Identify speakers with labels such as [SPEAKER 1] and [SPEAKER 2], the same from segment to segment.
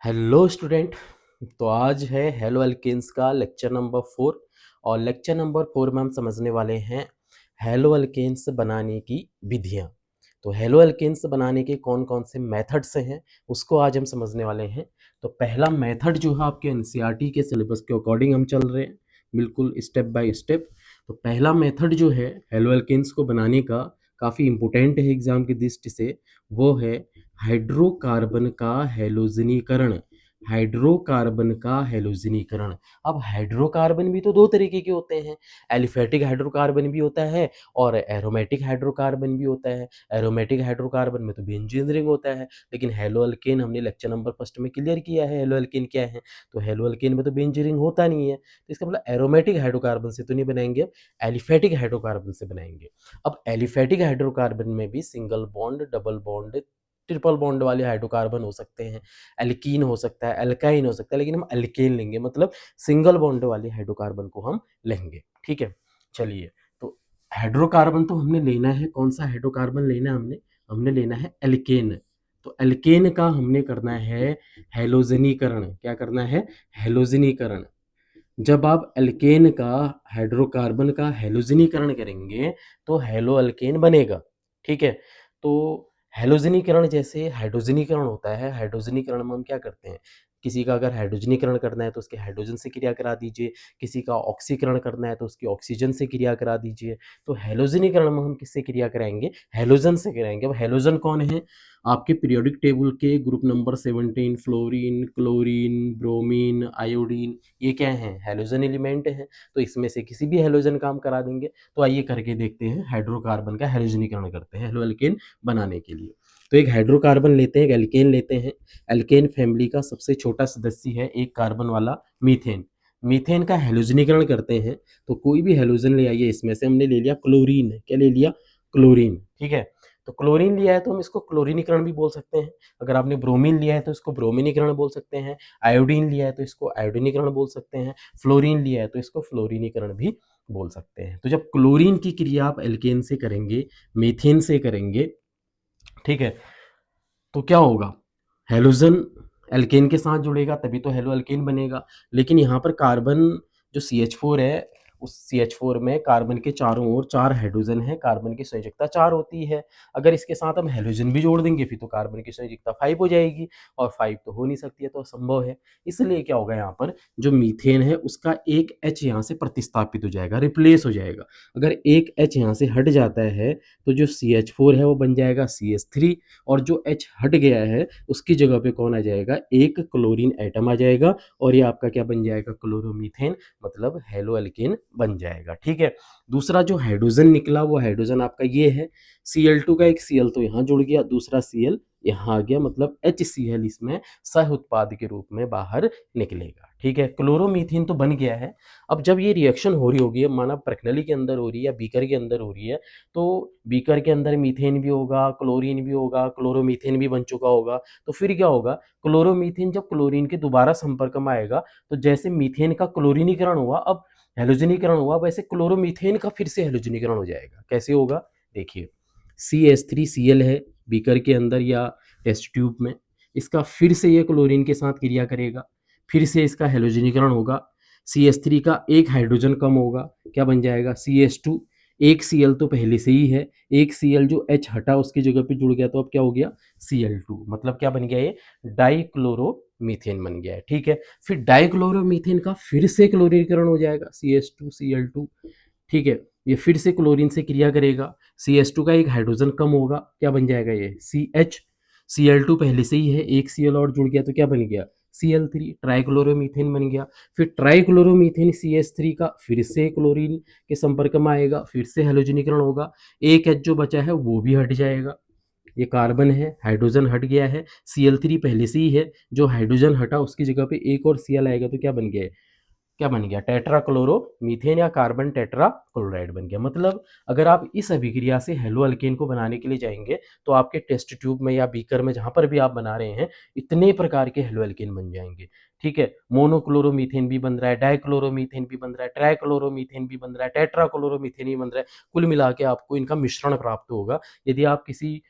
[SPEAKER 1] Hello student. तो आज है हेलो अल्केन्स का लेक्चर नंबर 4 और लेक्चर नंबर 4 में हम समझने वाले हैं हेलो अल्केन्स बनाने की विधियां। तो हेलो अल्केन्स बनाने के कौन कौन से मेथड्स हैं उसको आज हम समझने वाले हैं। तो पहला मेथड जो है आपके एनसीईआरटी के सिलेबस के अकॉर्डिंग हम चल रहे हैं, बिल्कुल स्टेप बाय स्टेप। तो पहला मेथड जो है हेलो अल्केन्स को बनाने का काफ़ी इम्पोर्टेंट है एग्जाम की दृष्टि से, वो है हाइड्रोकार्बन का हैलोजनीकरण। हाइड्रोकार्बन का हैलोजनीकरण। अब हाइड्रोकार्बन भी तो दो तरीके के होते हैं, एलिफेटिक हाइड्रोकार्बन भी होता है और एरोमेटिक हाइड्रोकार्बन भी होता है। एरोमेटिक हाइड्रोकार्बन में तो बेंजीन रिंग होता है, लेकिन हेलो अल्केन हमने लेक्चर नंबर फर्स्ट में क्लियर किया है हेलो अल्केन क्या है। तो हेलो अल्केन में तो बेंजीन रिंग होता नहीं है, तो इसका मतलब एरोमेटिक हाइड्रोकार्बन से तो नहीं बनाएंगे, अब एलिफेटिक हाइड्रोकार्बन से बनाएंगे। अब एलिफेटिक हाइड्रोकार्बन में भी single bond, double bond, triple bond वाले हाइड्रोकार्बन हो सकते हैं, एल्कीन हो सकता है, एल्काइन हो सकता है, लेकिन हम अल्केन लेंगे, मतलब सिंगल बॉन्ड वाले हाइड्रोकार्बन को हम लेंगे। ठीक है, चलिए। तो हाइड्रोकार्बन तो हमने लेना है, कौन सा हाइड्रोकार्बन लेना है हमने हमने लेना है एल्केन। तो एल्केन का हमने करना है हैलोजनीकरण। क्या करना है? हैलोजनीकरण। जब आप एल्केन का, हाइड्रोकार्बन का हैलोजनीकरण करेंगे तो हेलो अल्केन बनेगा। ठीक है, तो हैलोजनीकरण जैसे हाइड्रोजनीकरण होता है, हाइड्रोजनीकरण में हम क्या करते हैं, किसी का अगर हाइड्रोजनीकरण करना है तो उसके हाइड्रोजन से क्रिया करा दीजिए, किसी का ऑक्सीकरण करना है तो उसकी ऑक्सीजन से क्रिया करा दीजिए। तो हैलोजनीकरण में हम किससे क्रिया कराएंगे? हैलोजन से कराएंगे। अब हैलोजन कौन है? आपके पीरियोडिक टेबल के group number 17 fluorine, chlorine, bromine, iodine, ये क्या है? हैलोजन एलिमेंट है। तो इसमें से किसी भी हैलोजन का हम करा देंगे। तो आइए करके देखते हैं, हाइड्रोकार्बन का हैलोजनीकरण करते हैं हेलो अल्केन बनाने के लिए। तो एक हाइड्रोकार्बन लेते हैं, एक एल्केन लेते हैं। एल्केन फैमिली का सबसे छोटा सदस्य है एक कार्बन वाला मीथेन। मीथेन का हैलोजनीकरण करते हैं, तो कोई भी हैलोजन ले आइए। इसमें से हमने ले लिया क्लोरीन। क्या ले लिया? क्लोरीन। ठीक है, तो क्लोरीन लिया है तो हम इसको क्लोरीनीकरण भी बोल सकते हैं। अगर आपने ब्रोमीन लिया है तो इसको ब्रोमीनीकरण बोल सकते हैं। आयोडीन लिया है तो इसको आयोडीनीकरण बोल सकते हैं। फ्लोरीन लिया है तो इसको फ्लोरीनीकरण भी बोल सकते हैं। तो जब क्लोरीन की क्रिया आप एल्केन से करेंगे, मीथेन से करेंगे, ठीक है, तो क्या होगा? हेलोजन एल्केन के साथ जुड़ेगा तभी तो हेलो अल्केन बनेगा। लेकिन यहाँ पर कार्बन जो CH4 है, उस CH4 में कार्बन के चारों ओर 4 हाइड्रोजन है, कार्बन की संयोजकता 4 होती है। अगर इसके साथ हम हेलोजन भी जोड़ देंगे फिर तो कार्बन की संयोजकता 5 हो जाएगी, और 5 तो हो नहीं सकती है, तो असंभव है। इसलिए क्या होगा, यहाँ पर जो मीथेन है उसका एक H यहाँ से प्रतिस्थापित हो जाएगा, रिप्लेस हो जाएगा। अगर एक H यहाँ से हट जाता है तो जो CH4 है वो बन जाएगा CH3, और जो H हट गया है उसकी जगह पे कौन आ जाएगा? एक क्लोरीन एटम आ जाएगा, और ये आपका क्या बन जाएगा? क्लोरोमीथेन, मतलब हेलो अल्केन बन जाएगा। ठीक है, दूसरा जो हाइड्रोजन निकला वो हाइड्रोजन आपका ये है, Cl2 का एक Cl तो यहाँ जुड़ गया, दूसरा Cl यहाँ आ गया, मतलब HCl इसमें सह उत्पाद के रूप में बाहर निकलेगा। ठीक है, क्लोरोमीथेन तो बन गया है। अब जब ये रिएक्शन हो रही होगी, माना प्रकनली के अंदर हो रही है या बीकर के अंदर हो रही है, तो बीकर के अंदर मीथेन भी होगा, क्लोरीन भी होगा, क्लोरोमीथेन भी बन चुका होगा। तो फिर क्या होगा? क्लोरोमीथेन जब क्लोरीन के दोबारा संपर्क में आएगा, तो जैसे मीथेन का क्लोरीनीकरण हुआ, अब हैलोजनीकरण हुआ, वैसे क्लोरोमीथेन का फिर से हैलोजनीकरण हो जाएगा। कैसे होगा? देखिए, CH3Cl है बीकर के अंदर या टेस्ट ट्यूब में, इसका फिर से ये क्लोरीन के साथ क्रिया करेगा, फिर से इसका हैलोजनीकरण होगा। CH3 का एक हाइड्रोजन कम होगा, क्या बन जाएगा? CH2। एक Cl तो पहले से ही है, एक Cl जो H हटा उसकी जगह पे जुड़ गया, तो अब क्या हो गया? Cl2, मतलब क्या बन गया? ये डाइक्लोरोमीथेन बन गया है। ठीक है, फिर डाइक्लोरोमीथेन का फिर से क्लोरीकरण हो जाएगा, CH2Cl2। ठीक है, ये फिर से क्लोरीन से क्रिया करेगा, CH2 का एक हाइड्रोजन कम होगा, क्या बन जाएगा? ये CH। Cl2 पहले से ही है, एक Cl और जुड़ गया तो क्या बन गया? Cl3, ट्राइक्लोरोमीथेन बन गया। फिर ट्राइक्लोरोमीथेन CH3 का फिर से क्लोरीन के संपर्क में आएगा, फिर से हैलोजनीकरण होगा, एक H जो बचा है वो भी हट जाएगा। ये कार्बन है, हाइड्रोजन हट गया है, Cl3 पहले से ही है, जो हाइड्रोजन हटा उसकी जगह पे एक और Cl आएगा तो क्या बन गया? क्या बन गया? टेट्राक्लोरोमीथेन या कार्बन टेट्रा क्लोराइड बन गया। मतलब अगर आप इस अभिक्रिया से हेलो अल्केन को बनाने के लिए जाएंगे तो आपके टेस्ट ट्यूब में या बीकर में जहां पर भी आप बना रहे हैं, इतने प्रकार के हेलो अल्केन बन जाएंगे। ठीक है, मोनोक्लोरोमीथेन भी बन रहा है, डाइक्लोरोमीथेन भी बन रहा है, ट्राइक्लोरोमीथेन भी बन रहा है, टेट्राक्लोरोमीथेन भी बन रहा है। कुल मिला के आपको इनका मिश्रण प्राप्त होगा। यदि आप किसी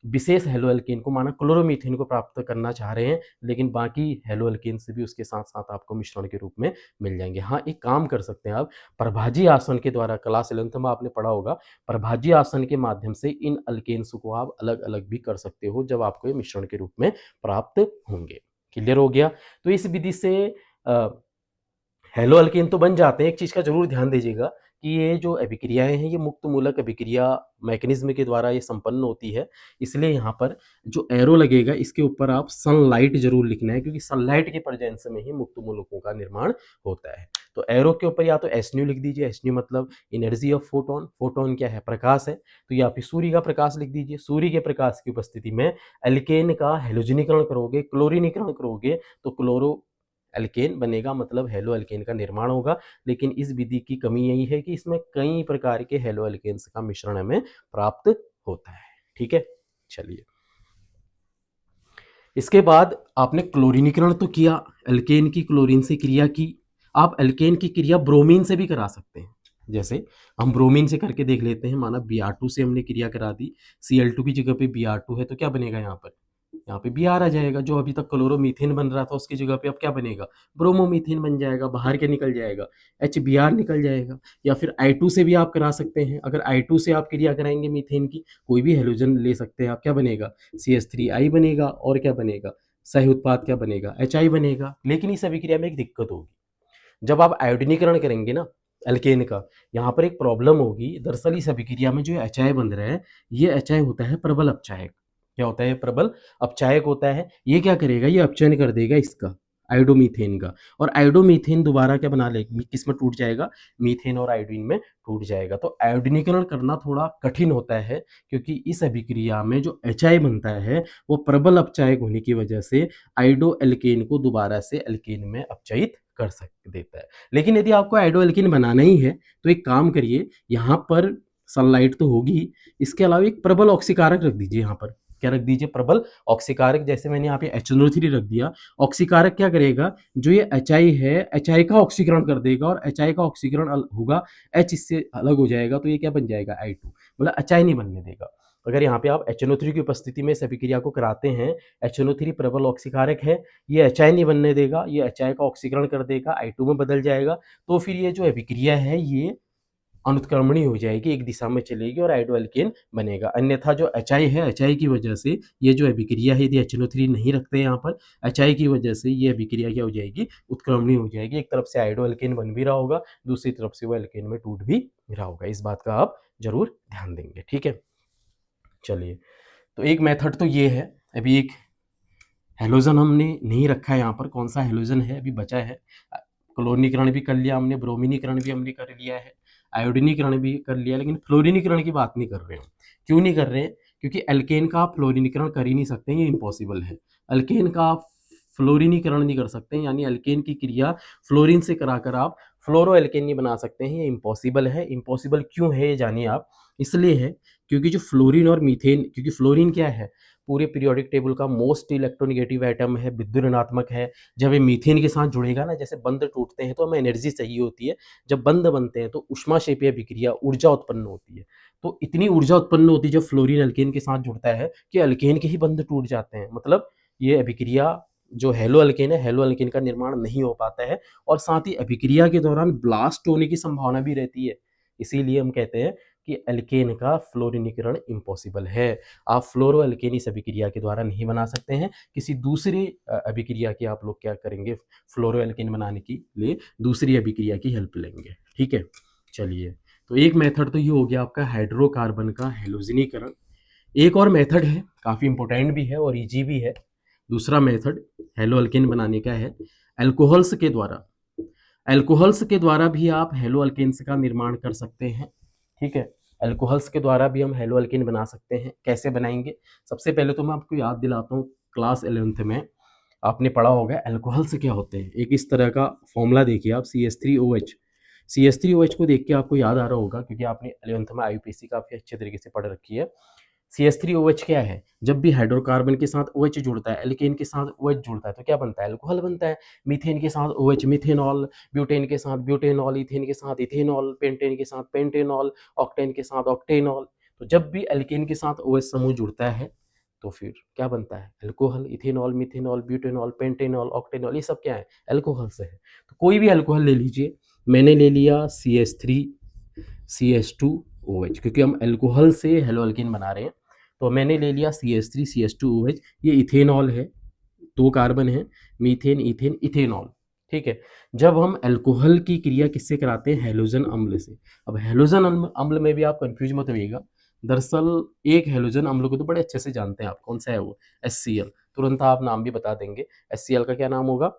[SPEAKER 1] विशेष हेलो एल्केन को, माना क्लोरोमीथेन को प्राप्त करना चाह रहे हैं, लेकिन बाकी हेलो एल्केन से भी उसके साथ साथ आपको मिश्रण के रूप में मिल जाएंगे। हाँ, एक काम कर सकते हैं आप, प्रभाजी आसन के द्वारा, क्लास 11th में आपने पढ़ा होगा, प्रभाजी आसन के माध्यम से इन अल्केन्स को आप अलग अलग भी कर सकते हो जब आपको ये मिश्रण के रूप में प्राप्त होंगे। क्लियर हो गया? तो इस विधि से हेलो अल्केन तो बन जाते हैं। एक चीज़ का जरूर ध्यान दीजिएगा कि ये जो अभिक्रियाएं हैं ये मुक्त मूलक अभिक्रिया मैकेनिज्म के द्वारा ये संपन्न होती है, इसलिए यहाँ पर जो एरो लगेगा इसके ऊपर आप सनलाइट जरूर लिखना है, क्योंकि सनलाइट के प्रेजेंस में ही मुक्त मूलकों का निर्माण होता है। तो एरो के ऊपर या तो एसन्यू लिख दीजिए, एसन्यू मतलब एनर्जी ऑफ फोटोन, फोटोन क्या है, प्रकाश है, तो या फिर सूर्य का प्रकाश लिख दीजिए। सूर्य के प्रकाश की उपस्थिति में एल्केन का हेलोजनीकरण करोगे, क्लोरीनीकरण करोगे, तो क्लोरो एल्केन बनेगा, मतलब हेलो एल्केन का निर्माण होगा। लेकिन इस विधि की कमी यही है कि इसमें कई प्रकार के हेलो एल्केन्स का मिश्रण हमें प्राप्त होता है। ठीक है, चलिए इसके बाद आपने क्लोरीनीकरण तो किया, एल्केन की क्लोरीन से क्रिया की, आप एल्केन की क्रिया ब्रोमीन से भी करा सकते हैं। जैसे हम ब्रोमीन से करके देख लेते हैं, माना Br2 से हमने क्रिया करा दी, Cl2 की जगह पे Br2 है, तो क्या बनेगा यहाँ पर, यहाँ पे Br आ जाएगा। जो अभी तक क्लोरोमीथेन बन रहा था उसकी जगह पे अब क्या बनेगा, ब्रोमोमीथेन बन जाएगा, बाहर के निकल जाएगा, HBr निकल जाएगा। या फिर I2 से भी आप करा सकते हैं, अगर I2 से आप क्रिया कराएंगे मीथेन की, कोई भी हेलोजन ले सकते हैं आप, क्या बनेगा, CH3I बनेगा, और क्या बनेगा, सह उत्पाद क्या बनेगा, HI बनेगा। लेकिन इस अभिक्रिया में एक दिक्कत होगी, जब आप आयोडीनीकरण करेंगे ना एल्केन का, यहाँ पर एक प्रॉब्लम होगी। दरअसल इस अभिक्रिया में जो HI बन रहा है, ये HI होता है प्रबल अपचायक। क्या होता है, प्रबल अपचायक होता है। ये क्या करेगा, ये अपचयन कर देगा इसका, आयोडोमीथेन का, और आयोडोमीथेन दोबारा क्या बना लेगा, किस में टूट जाएगा, मीथेन और आयोडीन में टूट जाएगा। तो आयोडीनीकरण करना थोड़ा कठिन होता है, क्योंकि इस अभिक्रिया में जो HI बनता है वो प्रबल अपचायक होने की वजह से आयोडो एल्केन को दोबारा से एल्केन में अपचयित कर देता है। लेकिन यदि आपको आयोडो एल्केन बनाना ही है तो एक काम करिए, यहाँ पर सनलाइट तो होगी, इसके अलावा एक प्रबल ऑक्सीकारक रख दीजिए। यहाँ पर क्या रख दीजिए, प्रबल ऑक्सीकारक। जैसे मैंने यहाँ पे HNO3 रख दिया, ऑक्सीकारक क्या करेगा, जो ये HI है, HI का ऑक्सीकरण कर देगा, और HI का ऑक्सीकरण होगा, H इससे अलग हो जाएगा, तो ये क्या बन जाएगा, I2, मतलब HI नहीं बनने देगा। अगर यहाँ पे आप HNO3 की उपस्थिति में इस अभिक्रिया को कराते हैं, HNO3 प्रबल ऑक्सीकारक है, ये HI नहीं बनने देगा, ये HI का ऑक्सीकरण कर देगा, I2 में बदल जाएगा, तो फिर ये जो अभिक्रिया है ये अनुत्क्रमणीय हो जाएगी, एक दिशा में चलेगी और आयोडो एल्केन बनेगा। अन्यथा जो HI है, HI की वजह से ये जो अभिक्रिया है, यदि HNO3 नहीं रखते यहाँ पर, HI की वजह से ये अभिक्रिया क्या हो जाएगी, उत्क्रमणीय हो जाएगी। एक तरफ से आयोडो एल्केन बन भी रहा होगा, दूसरी तरफ से वो एल्केन में टूट भी रहा होगा। इस बात का आप जरूर ध्यान देंगे। ठीक है, चलिए, तो एक मेथड तो ये है। अभी एक हेलोजन हमने नहीं रखा है यहाँ पर, कौन सा हेलोजन है अभी बचा है, क्लोरीनीकरण भी कर लिया हमने, ब्रोमीनीकरण भी हमने कर लिया है, आयोडीनीकरण भी कर लिया, लेकिन फ्लोरीनीकरण की बात नहीं कर रहे हैं। क्यों नहीं कर रहे हैं, क्योंकि एल्केन का आप फ्लोरीनीकरण कर ही नहीं सकते, ये इम्पॉसिबल है। एल्केन का आप फ्लोरीनीकरण नहीं कर सकते, यानी एल्केन की क्रिया फ्लोरीन से कराकर आप फ्लोरो एल्केन नहीं बना सकते हैं, ये इम्पॉसिबल है। इम्पॉसिबल क्यों है ये जानिए आप, इसलिए है क्योंकि जो फ्लोरीन और मीथेन, क्योंकि फ्लोरीन क्या है, पूरे पीरियोडिक टेबल का मोस्ट इलेक्ट्रोनिगेटिव एटम है, विद्युत ऋणात्मक है। जब ये मीथेन के साथ जुड़ेगा ना, जैसे बंध टूटते हैं तो हमें एनर्जी चाहिए होती है, जब बंध बनते हैं तो ऊष्माक्षेपीय अभिक्रिया, ऊर्जा उत्पन्न होती है। तो इतनी ऊर्जा उत्पन्न होती है जब फ्लोरीन अल्केन के साथ जुड़ता है कि अल्केन के ही बंध टूट जाते हैं। मतलब ये अभिक्रिया जो हेलो अल्केन है, हेलो अल्केन का निर्माण नहीं हो पाता है, और साथ ही अभिक्रिया के दौरान ब्लास्ट होने की संभावना भी रहती है। इसीलिए हम कहते हैं कि एल्केन का फ्लोरीनीकरण इम्पॉसिबल है। आप फ्लोरो एल्केन इस अभिक्रिया के द्वारा नहीं बना सकते हैं। किसी दूसरी अभिक्रिया की आप लोग क्या करेंगे, फ्लोरो एल्केन बनाने के लिए दूसरी अभिक्रिया की हेल्प लेंगे। ठीक है, चलिए, तो एक मेथड तो ये हो गया आपका हाइड्रोकार्बन का हेलोजनीकरण। एक और मेथड है, काफ़ी इंपॉर्टेंट भी है और इजी भी है। दूसरा मेथड हेलो अल्केन बनाने का है अल्कोहल्स के द्वारा। अल्कोहल्स के द्वारा भी आप हेलो अल्केन्स का निर्माण कर सकते हैं। ठीक है, अल्कोहल्स के द्वारा भी हम हेलो अल्केन बना सकते हैं। कैसे बनाएंगे, सबसे पहले तो मैं आपको याद दिलाता हूँ, क्लास 11th में आपने पढ़ा होगा अल्कोहल्स क्या होते हैं। एक इस तरह का फॉर्मूला देखिए आप, CH3OH। CH3OH को देख के आपको याद आ रहा होगा, क्योंकि आपने 11th में IUPAC काफ़ी अच्छे तरीके से पढ़ रखी है। CH3OH क्या है, जब भी हाइड्रोकार्बन के साथ OH जुड़ता है, एल्केन के साथ OH जुड़ता है, तो क्या बनता है, अल्कोहल बनता है। मीथेन के साथ OH मिथेनॉल, ब्यूटेन के साथ ब्यूटेनॉल, इथेन के साथ इथेनॉल, पेंटेन के साथ पेंटेनॉल, ऑक्टेन के साथ ऑक्टेनॉल। तो जब भी एल्केन के साथ OH समूह जुड़ता है तो फिर क्या बनता है? Alcohol, ethanol, methanol, butanol, pentanol, octanol, ये सब क्या है? अल्कोहल से है। तो कोई भी अल्कोहल ले लीजिए, मैंने ले लिया CH3 CH2OH, क्योंकि हम अल्कोहल से हेलोअल्कीन बना रहे हैं। तो मैंने ले लिया CH3 CH2OH, ये इथेनॉल है, 2 कार्बन है, मीथेन, इथेन, इथेनॉल, ठीक है। जब हम अल्कोहल की क्रिया किससे कराते हैं? हैलोजन अम्ल से। अब हैलोजन अम्ल में भी आप कंफ्यूज मत होइएगा। दरअसल एक हैलोजन अम्ल को तो बड़े अच्छे से जानते हैं आप, कौन सा है वो? HCl। तुरंत आप नाम भी बता देंगे। HCl का क्या नाम होगा?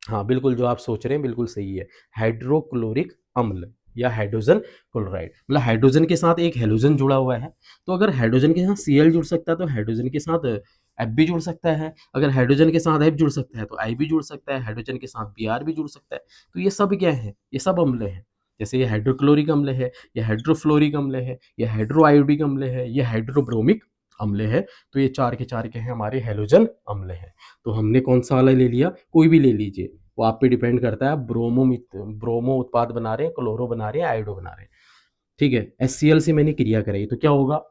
[SPEAKER 1] हाँ, बिल्कुल जो आप सोच रहे हैं बिल्कुल सही है, हाइड्रोक्लोरिक अम्ल या हाइड्रोजन क्लोराइड। मतलब हाइड्रोजन के साथ एक हैलोजन जुड़ा हुआ है, तो अगर हाइड्रोजन के साथ Cl जुड़ सकता है तो हाइड्रोजन के साथ F भी जुड़ सकता है, अगर हाइड्रोजन के साथ F जुड़ सकता है तो I भी जुड़ सकता है, हाइड्रोजन के साथ Br भी जुड़ सकता है। तो ये सब क्या है? ये सब अम्ल हैं। जैसे ये हाइड्रोक्लोरिक अम्ल है, ये हाइड्रोफ्लोरिक अम्ल है, ये हाइड्रोआयोडिक अम्ल है, ये हाइड्रोब्रोमिक अम्ल है। तो ये 4 के 4 क्या हैं? हमारे हैलोजन अम्ल हैं। तो हमने कौन सा वाला ले लिया? कोई भी ले लीजिए, वो आप पे डिपेंड करता है। आप ब्रोमो उत्पाद बना रहे हैं, क्लोरो बना रहे हैं, आयोडो बना रहे हैं, ठीक है। HCl से मैंने क्रिया कराई तो क्या होगा?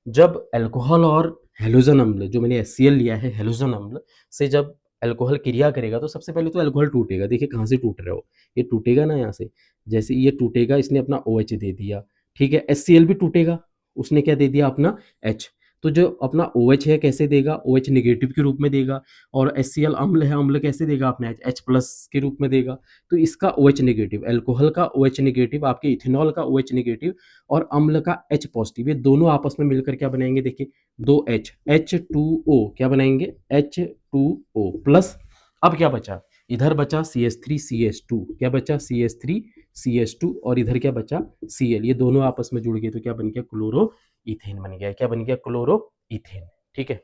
[SPEAKER 1] जब अल्कोहल और हैलोजन अम्ल, जो मैंने HCl लिया है हैलोजन अम्ल से, जब अल्कोहल क्रिया करेगा तो सबसे पहले तो अल्कोहल टूटेगा। देखिए कहाँ से टूट रहे हो, ये टूटेगा ना यहाँ से। जैसे ये टूटेगा, इसने अपना OH दे दिया, ठीक है। HCl भी टूटेगा, उसने क्या दे दिया? अपना H। तो जो अपना OH है कैसे देगा? OH नेगेटिव के रूप में देगा। और HCl अम्ल है, अम्ल कैसे देगा? अपने H प्लस के रूप में देगा। तो इसका OH नेगेटिव, अल्कोहल का OH नेगेटिव, आपके इथेनॉल का OH नेगेटिव और अम्ल का H पॉजिटिव, ये दोनों आपस में मिलकर क्या बनाएंगे? देखिए 2H, H2O क्या बनाएंगे? H2O plus. अब क्या बचा? इधर बचा CH3 CH2, क्या बचा? CH3 CH2 और इधर क्या बचा? Cl। ये दोनों आपस में जुड़ गए तो क्या बन गया? क्लोरो इथेन बन गया। क्या बन गया? क्लोरो इथेन, ठीक है।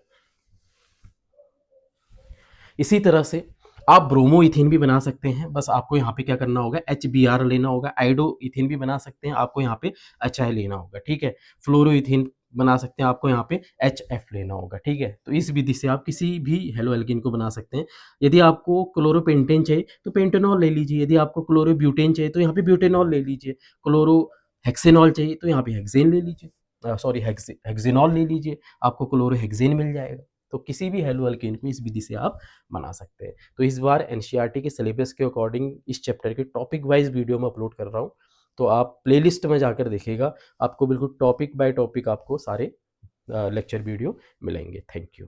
[SPEAKER 1] इसी तरह से आप ब्रोमो इथेन भी बना सकते हैं, बस आपको यहाँ पे क्या करना होगा? HBr लेना होगा। आइडो इथेन भी बना सकते हैं, आपको यहाँ पे HI लेना होगा, ठीक है। फ्लोरो इथेन बना सकते हैं, आपको यहाँ पे HF लेना होगा, ठीक है। तो इस विधि से आप किसी भी हेलो एल्कीन को बना सकते हैं। यदि आपको क्लोरोपेंटेन चाहिए तो पेंटेनॉल ले लीजिए, यदि आपको क्लोरोब्यूटेन चाहिए तो यहाँ पे ब्यूटेनॉल ले लीजिए, क्लोरो हेक्सेनॉल चाहिए तो यहाँ पे हेक्सेन ले लीजिए, सॉरी हेक्सेनॉल ले लीजिए, आपको क्लोरो हेक्सेन मिल जाएगा। तो किसी भी हेलो एल्कीन को इस विधि से आप बना सकते हैं। तो इस बार एनसीईआरटी के सिलेबस के अकॉर्डिंग इस चैप्टर के टॉपिक वाइज वीडियो में अपलोड कर रहा हूँ, तो आप प्लेलिस्ट में जाकर देखिएगा, आपको बिल्कुल टॉपिक बाय टॉपिक आपको सारे लेक्चर वीडियो मिलेंगे। Thank you.